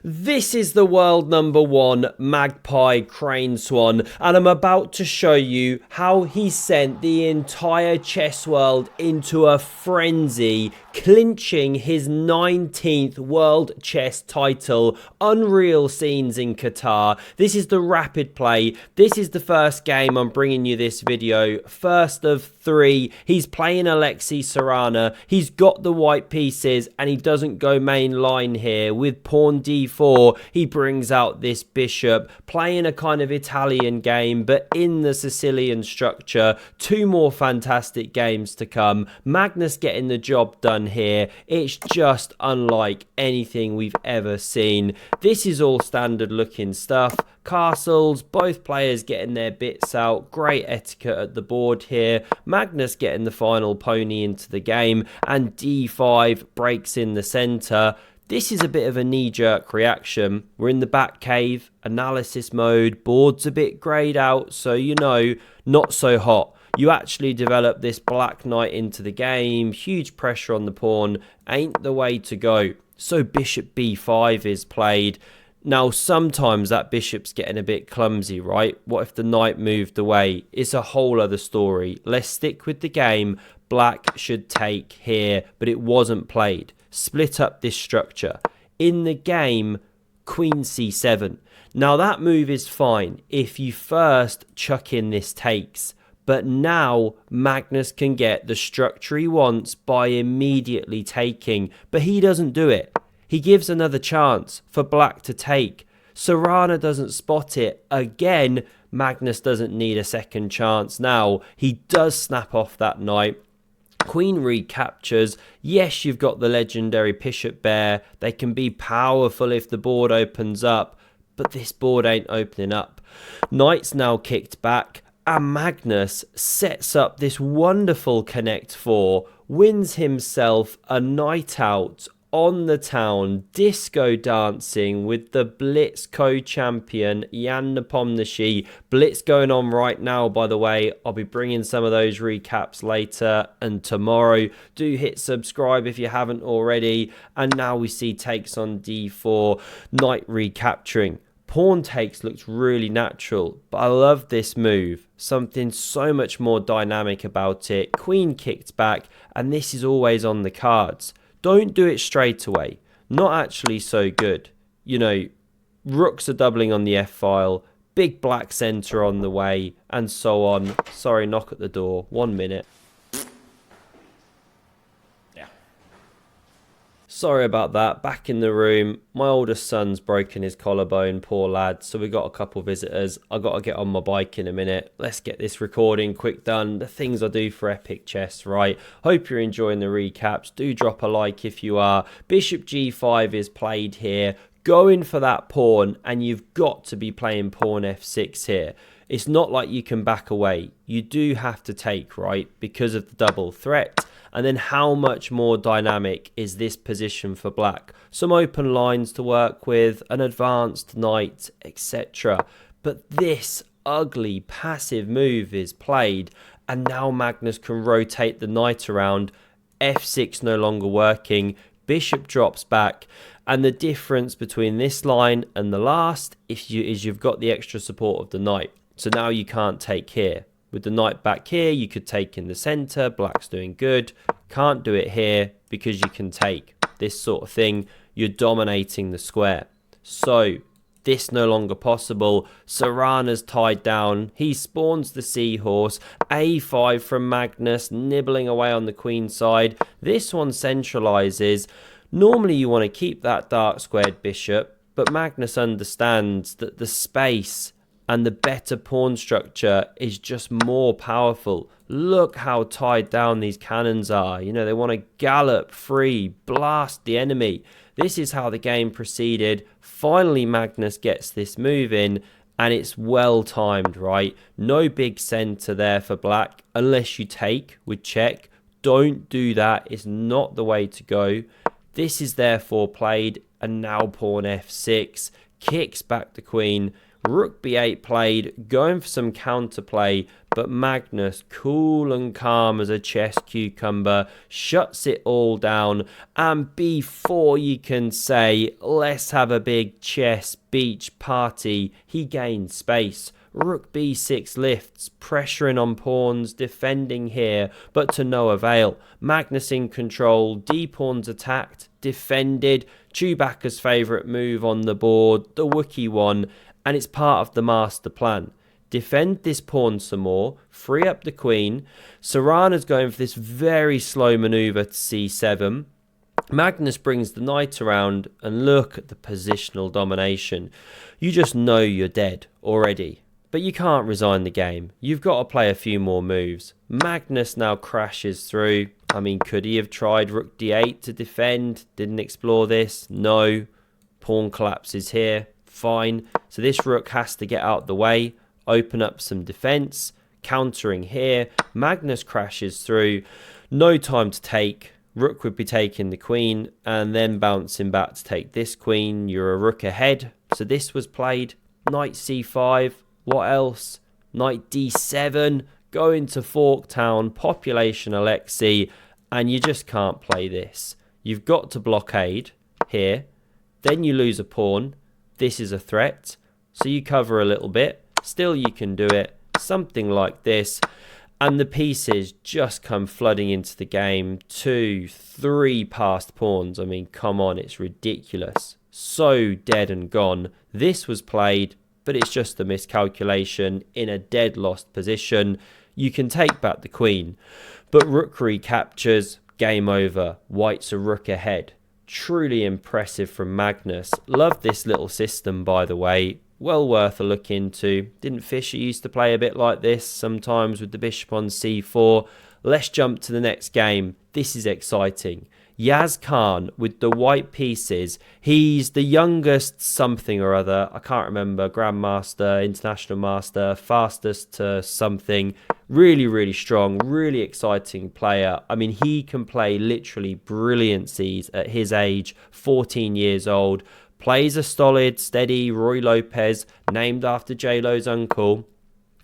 This is the world number one magpie crane swan, and I'm about to show you how he sent the entire chess world into a frenzy, clinching his 19th world chess title. Unreal scenes in Qatar. This is the rapid play. This is the first game I'm bringing you this video. First of three. He's playing Alexei Srana. He's got the white pieces and he doesn't go main line here. With pawn d4, he brings out this bishop, playing a kind of Italian game, but in the Sicilian structure. Two more fantastic games to come. Magnus getting the job done here. It's just unlike anything we've ever seen. This is all standard looking stuff. Castles, both players getting their bits out. Great etiquette at the board here. Magnus getting the final pony into the game, and d5 breaks in the center. This is a bit of a knee-jerk reaction. We're in the back cave, analysis mode, board's a bit greyed out, so you know, not so hot. You actually develop this black knight into the game, huge pressure on the pawn, ain't the way to go. So bishop b5 is played. Now, sometimes that bishop's getting a bit clumsy, right? What if the knight moved away? It's a whole other story. Let's stick with the game. Black should take here, but it wasn't played. Split up this structure. In the game, queen c7. Now, that move is fine if you first chuck in this takes. But now Magnus can get the structure he wants by immediately taking. But he doesn't do it. He gives another chance for black to take. Srana doesn't spot it. Again, Magnus doesn't need a second chance now. He does snap off that knight. Queen recaptures. Yes, you've got the legendary bishop bear. They can be powerful if the board opens up. But this board ain't opening up. Knight's now kicked back. And Magnus sets up this wonderful connect four. Wins himself a night out on the town, disco dancing with the Blitz co-champion Jan Nepomniachtchi. Blitz going on right now, by the way. I'll be bringing some of those recaps later and tomorrow. Do hit subscribe if you haven't already. And now we see takes on d4, knight recapturing. Pawn takes looks really natural, but I love this move. Something so much more dynamic about it. Queen kicked back, and this is always on the cards. Don't do it straight away. Not actually so good. You know, rooks are doubling on the f-file, big black center on the way, and so on. Sorry, knock at the door. 1 minute. Sorry about that. Back in the room. My oldest son's broken his collarbone, poor lad. So we got a couple visitors. I got to get on my bike in a minute. Let's get this recording quick done. The things I do for Epic Chess, right? Hope you're enjoying the recaps. Do drop a like if you are. Bishop g5 is played here. Going for that pawn, and you've got to be playing pawn f6 here. It's not like you can back away. You do have to take, right? Because of the double threat. And then how much more dynamic is this position for black? Some open lines to work with, an advanced knight, etc. But this ugly passive move is played, and now Magnus can rotate the knight around. f6 no longer working, bishop drops back, and the difference between this line and the last is you've got the extra support of the knight. So now you can't take here. With the knight back here, you could take in the center. Black's doing good. Can't do it here because you can take this sort of thing. You're dominating the square. So this no longer possible. Srana's tied down. He spawns the seahorse. a5 from Magnus, nibbling away on the queen side. This one centralizes. Normally you want to keep that dark squared bishop, but Magnus understands that the space and the better pawn structure is just more powerful. Look how tied down these cannons are. You know, they want to gallop free, blast the enemy. This is how the game proceeded. Finally, Magnus gets this move in, and it's well timed, right? No big center there for black, unless you take with check. Don't do that. It's not the way to go. This is therefore played, and now pawn f6 kicks back the queen. Rook b8 played, going for some counterplay, but Magnus, cool and calm as a chess cucumber, shuts it all down, and before you can say, let's have a big chess beach party, he gains space. Rook b6 lifts, pressuring on pawns, defending here, but to no avail. Magnus in control, d-pawns attacked, defended, Chewbacca's favourite move on the board, the Wookiee one, and it's part of the master plan. Defend this pawn some more, free up the queen. Srana's going for this very slow manoeuvre to c7. Magnus brings the knight around, and look at the positional domination. You just know you're dead already. But you can't resign the game. You've got to play a few more moves. Magnus now crashes through. I mean, could he have tried rook d8 to defend? Didn't explore this. No. Pawn collapses here. Fine. So this rook has to get out the way. Open up some defense. Countering here. Magnus crashes through. No time to take. Rook would be taking the queen and then bouncing back to take this queen. You're a rook ahead. So this was played. Knight c5. What else? Knight d7, go into Forktown, population Alexei, and you just can't play this. You've got to blockade here. Then you lose a pawn. This is a threat. So you cover a little bit. Still you can do it. Something like this. And the pieces just come flooding into the game. 2, 3 passed pawns. I mean, come on, it's ridiculous. So dead and gone. This was played, but it's just a miscalculation in a dead lost position. You can take back the queen, but rook recaptures, game over. White's a rook ahead. Truly impressive from Magnus. Love this little system, by the way. Well worth a look into. Didn't Fischer used to play a bit like this sometimes with the bishop on c4? Let's jump to the next game. This is exciting. Yaz Khan with the white pieces. He's the youngest something or other. I can't remember. Grandmaster, International Master, fastest to something. Really, really strong. Really exciting player. I mean, he can play literally brilliancies at his age. 14 years old. Plays a solid, steady Roy Lopez, named after J-Lo's uncle.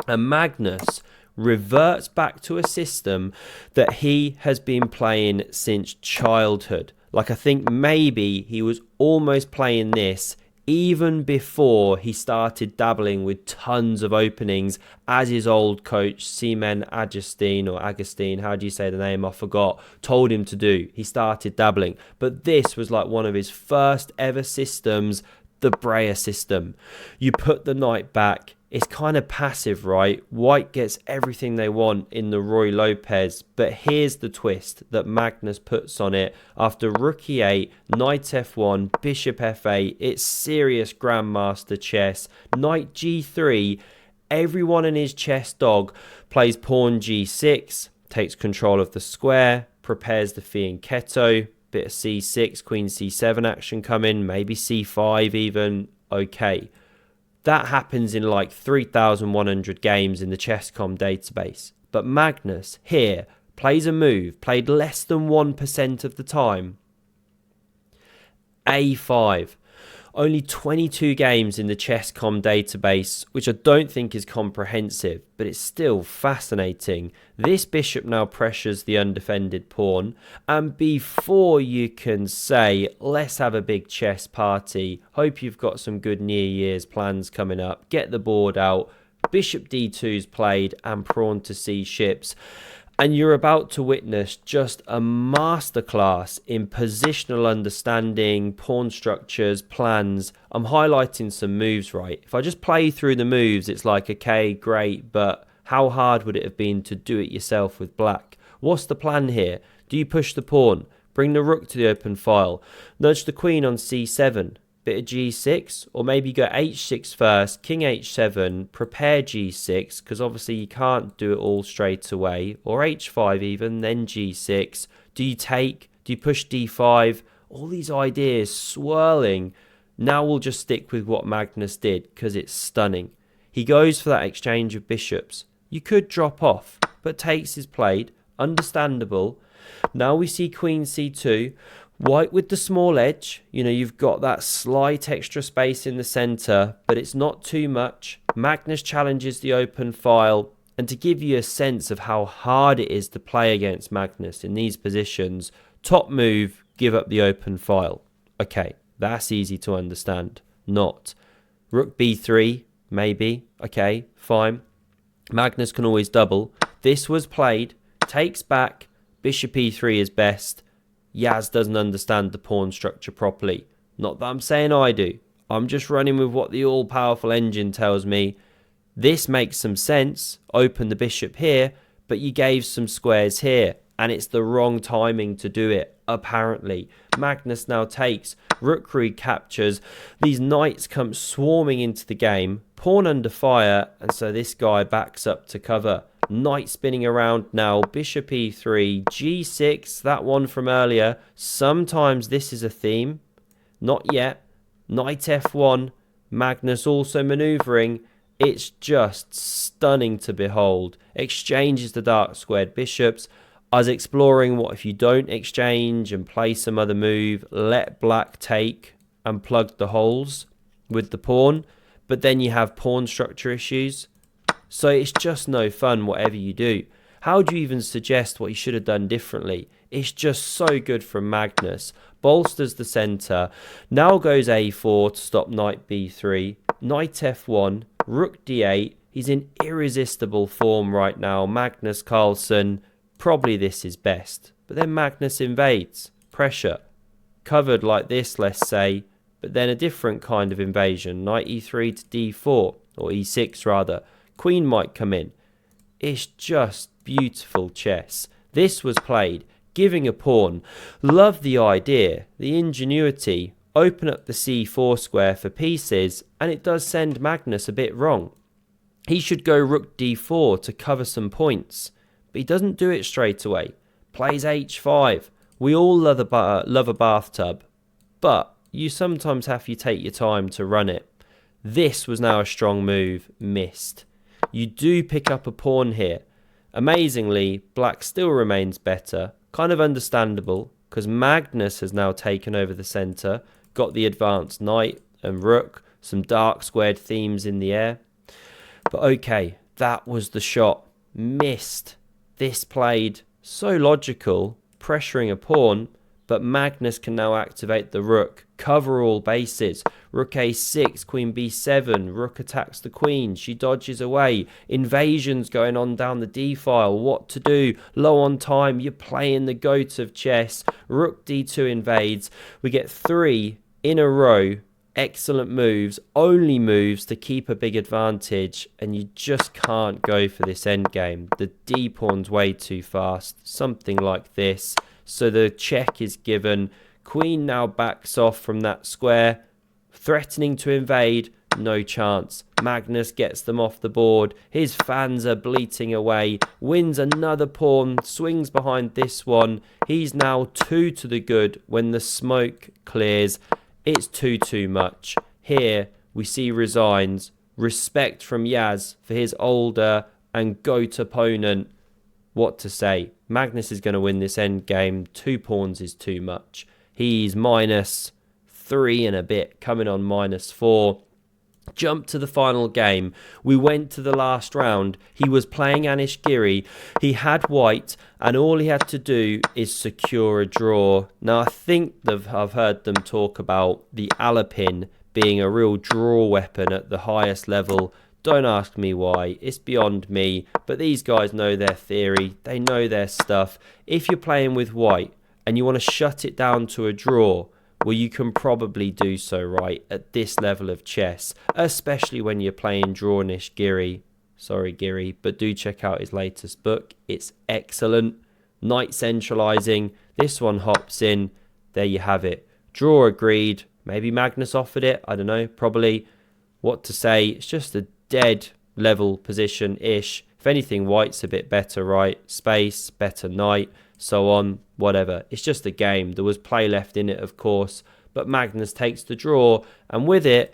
And Magnus reverts back to a system that he has been playing since childhood. Like, I think maybe he was almost playing this even before he started dabbling with tons of openings, as his old coach Seaman Agustin, how do you say the name, I forgot, told him to do. He started dabbling, but this was like one of his first ever systems, the Breyer system. You put the knight back. It's kind of passive, right? White gets everything they want in the Roy Lopez, but here's the twist that Magnus puts on it. After rook e8, knight f1, bishop f8, it's serious grandmaster chess. Knight g3, everyone in his chess dog plays pawn g6, takes control of the square, prepares the fianchetto, bit of c6, queen c7 action coming, maybe c5 even, okay. That happens in like 3,100 games in the Chess.com database. But Magnus here plays a move, played less than 1% of the time. A5. Only 22 games in the Chess.com database, which I don't think is comprehensive, but it's still fascinating. This bishop now pressures the undefended pawn, and before you can say, let's have a big chess party, hope you've got some good New Year's plans coming up, get the board out, bishop d2's played, and pawn to c ships. And you're about to witness just a masterclass in positional understanding, pawn structures, plans. I'm highlighting some moves, right? If I just play through the moves, it's like, okay, great, but how hard would it have been to do it yourself with black? What's the plan here? Do you push the pawn? Bring the rook to the open file? Nudge the queen on c7? Bit of g6, or maybe go h6 first, king h7, prepare g6, because obviously you can't do it all straight away, or h5 even, then g6. Do you take? Do you push d5? All these ideas swirling. Now we'll just stick with what Magnus did, because it's stunning. He goes for that exchange of bishops. You could drop off, but takes is played, understandable. Now we see queen c2. White with the small edge, you know, you've got that slight extra space in the centre, but it's not too much. Magnus challenges the open file, And to give you a sense of how hard it is to play against Magnus in these positions, top move, give up the open file. Okay, that's easy to understand. Not. Rook b3, maybe. Okay, fine. Magnus can always double. This was played, takes back, bishop e3 is best. Yaz doesn't understand the pawn structure properly. Not that I'm saying I do. I'm just running with what the all-powerful engine tells me. This makes some sense. Open the bishop here, but you gave some squares here, and it's the wrong timing to do it, apparently. Magnus now takes, rook recaptures. These knights come swarming into the game, pawn under fire, and so this guy backs up to cover. Knight spinning around now, bishop e3, g6, that one from earlier. Sometimes this is a theme. Not yet. Knight f1, Magnus also manoeuvring. It's just stunning to behold. Exchanges the dark squared bishops. I was exploring what if you don't exchange and play some other move, let black take and plug the holes with the pawn, but then you have pawn structure issues. So it's just no fun whatever you do. How do you even suggest what you should have done differently? It's just so good from Magnus. Bolsters the centre. Now goes a4 to stop knight b3. Knight f1. Rook d8. He's in irresistible form right now. Magnus Carlsen. Probably this is best. But then Magnus invades. Pressure. Covered like this, let's say. But then a different kind of invasion. Knight e3 to d4. Or e6 rather. Queen might come in. It's just beautiful chess. This was played. Giving a pawn. Love the idea. The ingenuity. Open up the c4 square for pieces, and it does send Magnus a bit wrong. He should go rook d4 to cover some points, but he doesn't do it straight away. Plays h5. We all love a bathtub, but you sometimes have to take your time to run it. This was now a strong move. Missed. You do pick up a pawn here. Amazingly, black still remains better. Kind of understandable, because Magnus has now taken over the centre. Got the advanced knight and rook, some dark squared themes in the air. But okay, that was the shot. Missed. This played so logical, pressuring a pawn, but Magnus can now activate the rook, cover all bases. Rook a6, queen b7, rook attacks the queen, she dodges away. Invasions going on down the d-file, what to do? Low on time, you're playing the goat of chess. Rook d2 invades. We get 3 in a row. Excellent moves, only moves to keep a big advantage, and you just can't go for this endgame. The d pawn's way too fast, something like this. So the check is given. Queen now backs off from that square, threatening to invade. No chance. Magnus gets them off the board. His fans are bleating away. Wins another pawn. Swings behind this one. He's now 2 to the good when the smoke clears. It's too much. Here we see resigns. Respect from Yaz for his older and GOAT opponent. What to say? Magnus is going to win this end game. 2 pawns is too much. He's -3 and a bit, coming on -4. Jump to the final game. We went to the last round. He was playing Anish Giri. He had white, and all he had to do is secure a draw. Now, I think I've heard them talk about the Alapin being a real draw weapon at the highest level. Don't ask me why. It's beyond me. But these guys know their theory. They know their stuff. If you're playing with white and you want to shut it down to a draw, well, you can probably do so, right, at this level of chess, especially when you're playing Drawnish Giri. Sorry, Giri, but do check out his latest book. It's excellent. Knight centralizing. This one hops in. There you have it. Draw agreed. Maybe Magnus offered it. I don't know. Probably. What to say? It's just a dead level position-ish. If anything, white's a bit better, right? Space, better knight, so on, whatever. It's just a game. There was play left in it, of course, but Magnus takes the draw, and with it,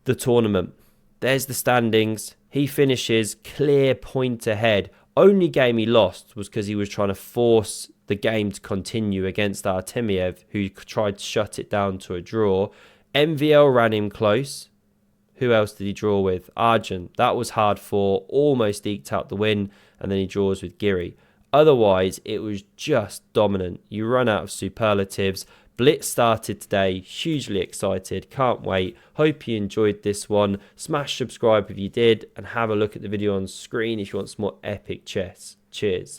the tournament. There's the standings. He finishes clear point ahead. Only game he lost was because he was trying to force the game to continue against Artemiev, who tried to shut it down to a draw. MVL ran him close. Who else did he draw with? Arjun. That was hard for, almost eked out the win, and then he draws with Giri. Otherwise, it was just dominant. You run out of superlatives. Blitz started today. Hugely excited. Can't wait. Hope you enjoyed this one. Smash subscribe if you did, and have a look at the video on screen if you want some more epic chess. Cheers.